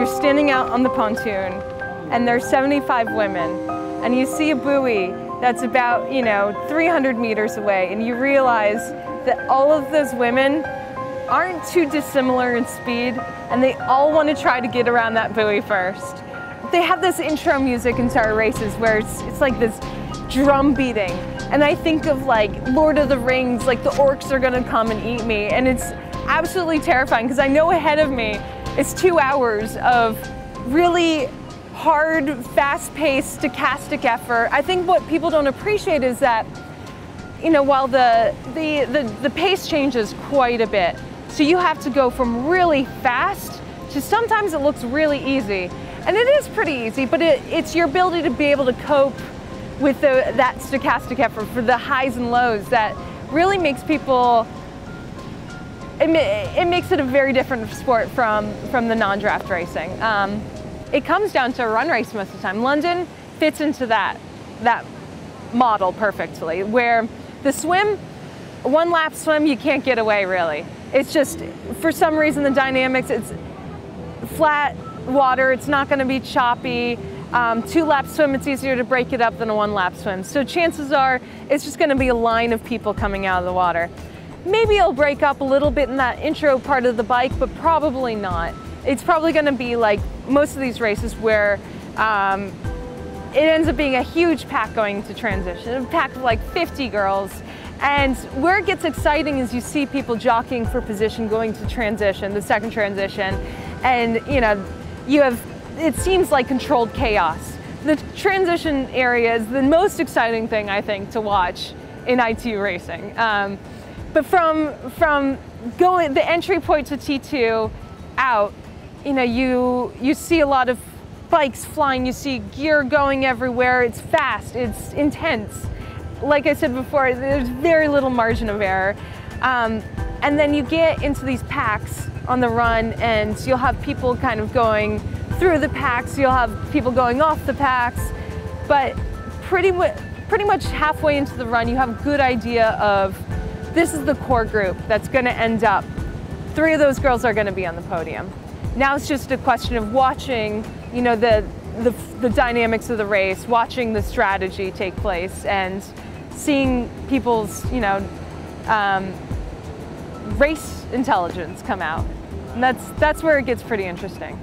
you're standing out on the pontoon and there's 75 women and you see a buoy that's about, 300 meters away, and you realize that all of those women aren't too dissimilar in speed, and they all want to try to get around that buoy first. They have this intro music into our races where it's like this drum beating, and I think of like Lord of the Rings, like the orcs are gonna come and eat me, and it's absolutely terrifying because I know ahead of me it's 2 hours of really hard, fast-paced, stochastic effort. I think what people don't appreciate is that, while the pace changes quite a bit, so you have to go from really fast to sometimes it looks really easy. And it is pretty easy, but it's your ability to be able to cope with that stochastic effort for the highs and lows that really makes people, it makes it a very different sport from the non-draft racing. It comes down to a run race most of the time. London fits into that model perfectly, where the swim, one lap swim, you can't get away really. It's just, for some reason, the dynamics, it's flat water, it's not gonna be choppy. 2 lap swim, it's easier to break it up than a 1 lap swim. So chances are, it's just gonna be a line of people coming out of the water. Maybe it'll break up a little bit in that intro part of the bike, but probably not. It's probably gonna be like most of these races where it ends up being a huge pack going to transition, a pack of like 50 girls. And where it gets exciting is you see people jockeying for position going to transition, the second transition, and it seems like controlled chaos. The transition area is the most exciting thing, I think, to watch in ITU racing. But from going the entry point to T2 out, you see a lot of bikes flying, you see gear going everywhere, it's fast, it's intense. Like I said before, there's very little margin of error. And then you get into these packs on the run, and you'll have people kind of going through the packs, you'll have people going off the packs, but pretty much halfway into the run, you have a good idea of this is the core group that's gonna end up. 3 of those girls are gonna be on the podium. Now it's just a question of watching, the dynamics of the race, watching the strategy take place, and seeing people's, race intelligence come out. And that's where it gets pretty interesting.